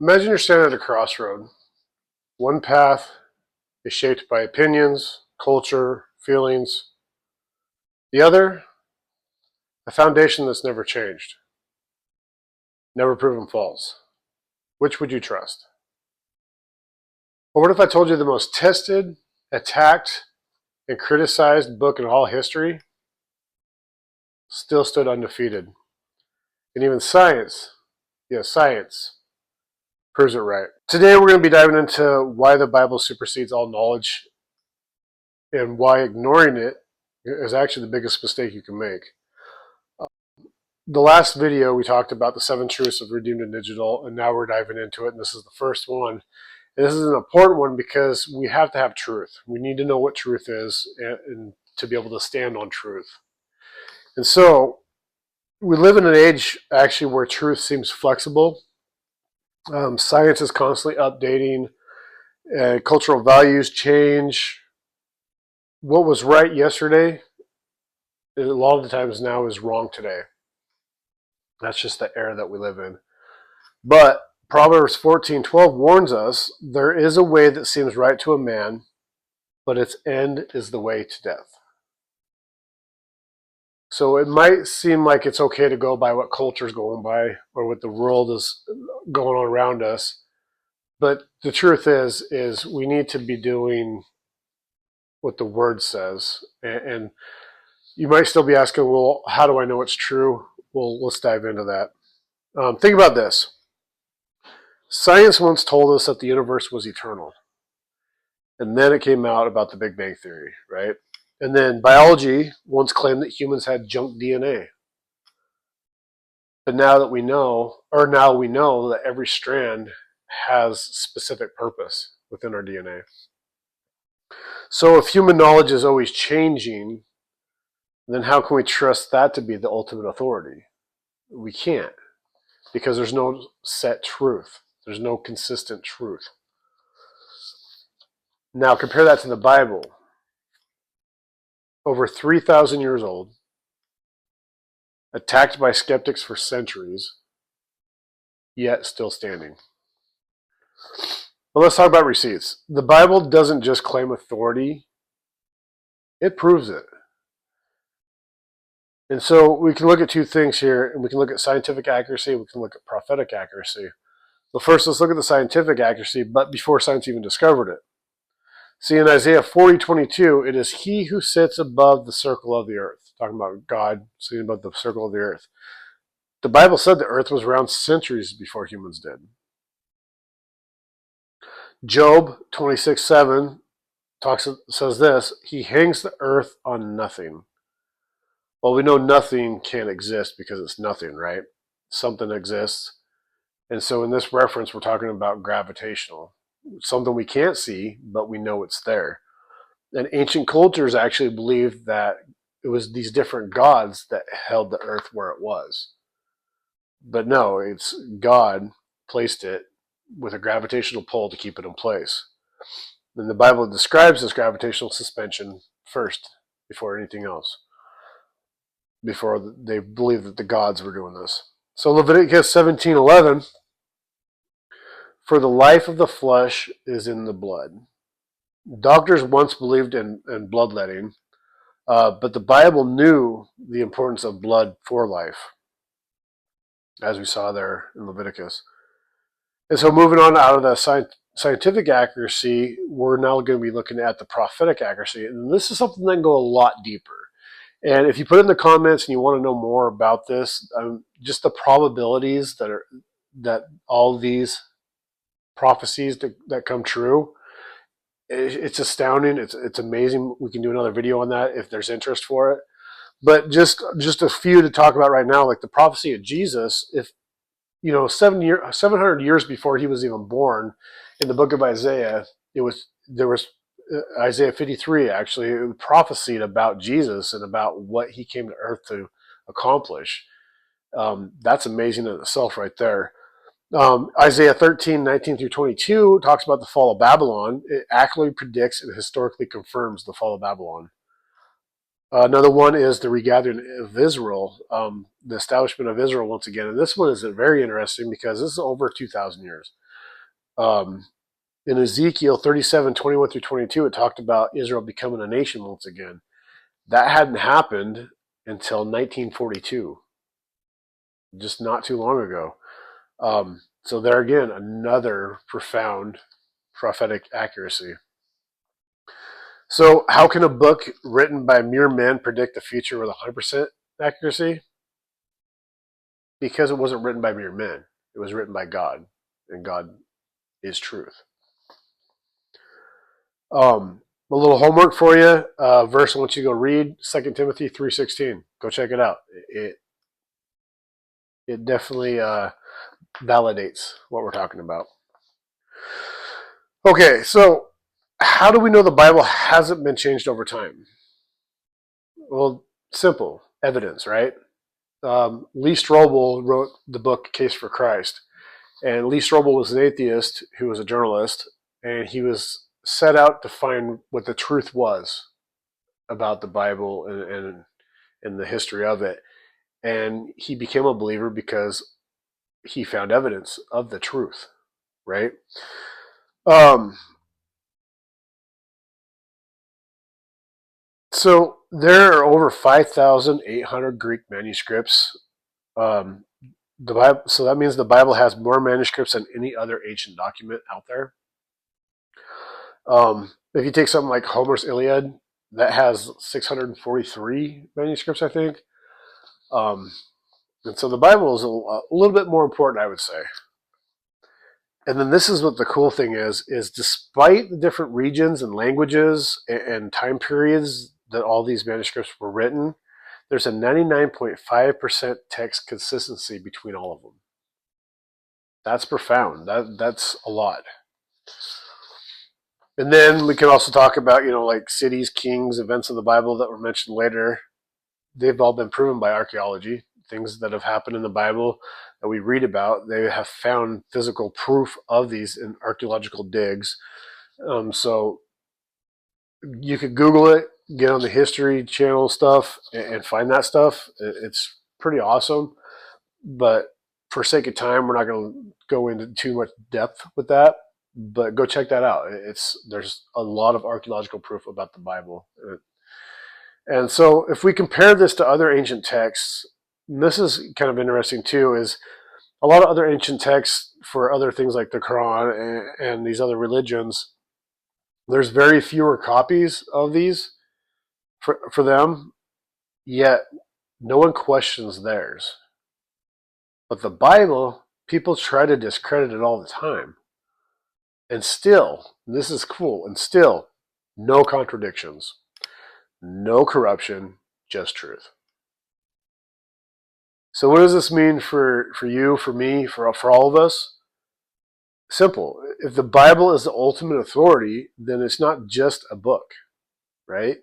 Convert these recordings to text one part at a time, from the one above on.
Imagine you're standing at a crossroad. One path is shaped by opinions, culture, feelings. The other, a foundation that's never changed, never proven false. Which would you trust? Or what if I told you the most tested, attacked, and criticized book in all history still stood undefeated? And even science, yes, science, proves it right. Today we're going to be diving into why the Bible supersedes all knowledge and why ignoring it is actually the biggest mistake you can make. The last video we talked about the 7 truths of redeemed and digital, and now we're diving into it, and this is the first one. And this is an important one because we have to have truth. We need to know what truth is and to be able to stand on truth. And so we live in an age actually where truth seems flexible. Science is constantly updating. Cultural values change. What was right yesterday, a lot of the times now, is wrong today. That's just the era that we live in. But Proverbs 14:12 warns us, there is a way that seems right to a man, but its end is the way to death. So it might seem like it's okay to go by what culture's going by or what the world is going on around us. But the truth is we need to be doing what the word says. And you might still be asking, well, how do I know it's true? Well, let's dive into that. Think about this. Science once told us that the universe was eternal. And then it came out about the Big Bang Theory, right? And then biology once claimed that humans had junk DNA. But now we know that every strand has specific purpose within our DNA. So if human knowledge is always changing, then how can we trust that to be the ultimate authority? We can't, because there's no set truth. There's no consistent truth. Now compare that to the Bible. Over 3,000 years old, attacked by skeptics for centuries, yet still standing. Well, let's talk about receipts. The Bible doesn't just claim authority, it proves it. And so we can look at two things here, and we can look at scientific accuracy, we can look at prophetic accuracy. But first, let's look at the scientific accuracy, but before science even discovered it. See, in Isaiah 40:22, it is he who sits above the circle of the earth. Talking about God sitting above the circle of the earth. The Bible said the earth was around centuries before humans did. Job 26:7 says this, he hangs the earth on nothing. Well, we know nothing can't exist because it's nothing, right? Something exists. And so in this reference, we're talking about gravitational. Something we can't see, but we know it's there. And ancient cultures actually believed that it was these different gods that held the earth where it was. But no, it's God placed it with a gravitational pull to keep it in place. And the Bible describes this gravitational suspension first, before anything else. Before they believed that the gods were doing this. So Leviticus 17:11, for the life of the flesh is in the blood. Doctors once believed in bloodletting, but the Bible knew the importance of blood for life, as we saw there in Leviticus. And so moving on out of the scientific accuracy, we're now going to be looking at the prophetic accuracy. And this is something that can go a lot deeper. And if you put in the comments and you want to know more about this, just the probabilities that all these prophecies that come true, it's astounding. It's amazing. We can do another video on that if there's interest for it. But just a few to talk about right now, like the prophecy of Jesus. If 700 years before he was even born, in the book of Isaiah, there was Isaiah 53 actually prophesied about Jesus and about what he came to earth to accomplish. That's amazing in itself right there. Isaiah 13:19 through 22 talks about the fall of Babylon. It accurately predicts and historically confirms the fall of Babylon. Another one is the regathering of Israel, the establishment of Israel once again. And this one is very interesting because this is over 2,000 years. In Ezekiel 37:21 through 22, it talked about Israel becoming a nation once again. That hadn't happened until 1942, just not too long ago. So there again, another profound prophetic accuracy. So how can a book written by mere men predict the future with 100% accuracy? Because it wasn't written by mere men. It was written by God, and God is truth. A little homework for you. Verse I want you to go read 2 Timothy 3:16. Go check it out. It definitely validates what we're talking about. Okay, so how do we know the Bible hasn't been changed over time? Well, simple evidence, right? Lee Strobel wrote the book Case for Christ, and Lee Strobel was an atheist who was a journalist, and he was set out to find what the truth was about the Bible and the history of it. And he became a believer because he found evidence of the truth, right? Um, so there are over 5,800 Greek manuscripts. Um, the Bible, so that means the Bible has more manuscripts than any other ancient document out there. If you take something like Homer's Iliad, that has 643 manuscripts, I think. And so the Bible is a little bit more important, I would say. And then this is what the cool thing is despite the different regions and languages and time periods that all these manuscripts were written, there's a 99.5% text consistency between all of them. That's profound. That's a lot. And then we can also talk about, like cities, kings, events of the Bible that were mentioned later. They've all been proven by archaeology. Things that have happened in the Bible that we read about, they have found physical proof of these in archaeological digs. So you could Google it, get on the History Channel stuff, and find that stuff. It's pretty awesome. But for sake of time, we're not going to go into too much depth with that. But go check that out. There's a lot of archaeological proof about the Bible. And so if we compare this to other ancient texts, and this is kind of interesting too, is a lot of other ancient texts for other things like the Quran and these other religions, there's very fewer copies of these for them, yet no one questions theirs. But the Bible, people try to discredit it all the time. And still, this is cool, and still, no contradictions, no corruption, just truth. So what does this mean for you, for me, for all of us? Simple. If the Bible is the ultimate authority, then it's not just a book, right?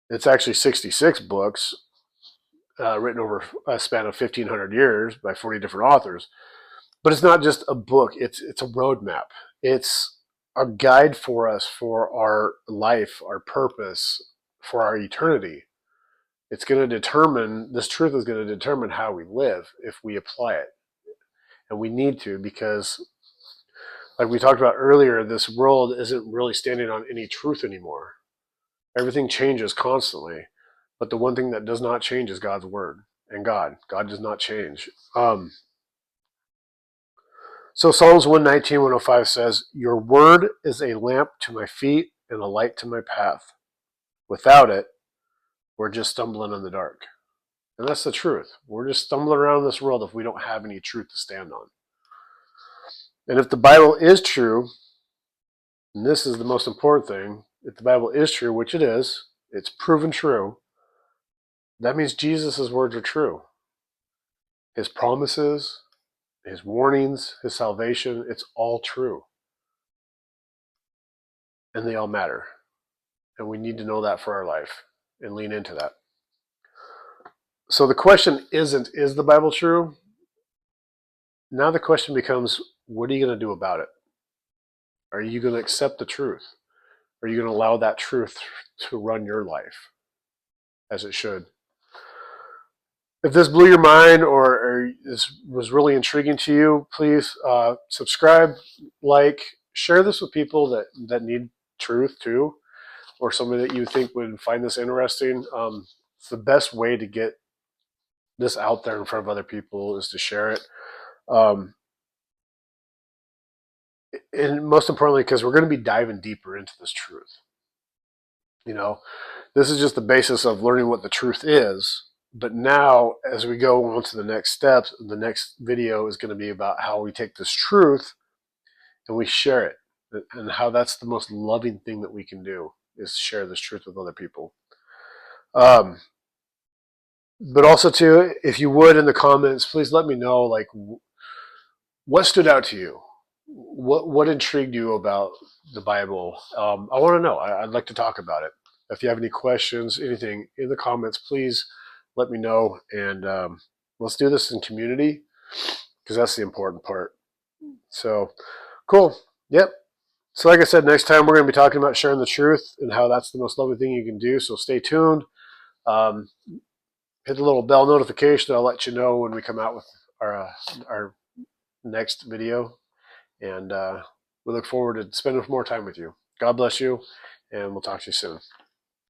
It's actually 66 books written over a span of 1,500 years by 40 different authors. But it's not just a book. It's a roadmap. It's a guide for us for our life, our purpose, for our eternity. It's going to determine, this truth is going to determine how we live if we apply it. And we need to, because like we talked about earlier, this world isn't really standing on any truth anymore. Everything changes constantly. But the one thing that does not change is God's word. And God does not change. So Psalms 119, 105 says, "Your word is a lamp to my feet and a light to my path. Without it, we're just stumbling in the dark." And that's the truth. We're just stumbling around this world if we don't have any truth to stand on. And if the Bible is true, and this is the most important thing, if the Bible is true, which it is, it's proven true, that means Jesus' words are true. His promises, his warnings, his salvation, it's all true. And they all matter. And we need to know that for our life and lean into that. So the question isn't, is the Bible true? Now the question becomes, what are you going to do about it? Are you going to accept the truth? Are you going to allow that truth to run your life as it should? if this blew your mind or this was really intriguing to you, please subscribe, like, share this with people that need truth too, or somebody that you think would find this interesting. It's the best way to get this out there in front of other people is to share it. And most importantly, because we're going to be diving deeper into this truth. You know, this is just the basis of learning what the truth is. But now, as we go on to the next steps, the next video is going to be about how we take this truth and we share it, and how that's the most loving thing that we can do is share this truth with other people. But also, too, if you would in the comments, please let me know, like, what stood out to you. What intrigued you about the Bible? I want to know. I'd like to talk about it. If you have any questions, anything in the comments, please let me know. And let's do this in community, because that's the important part. So, cool. Yep. So like I said, next time we're going to be talking about sharing the truth and how that's the most loving thing you can do. So stay tuned. Hit the little bell notification. I'll let you know when we come out with our next video. And we look forward to spending more time with you. God bless you, and we'll talk to you soon.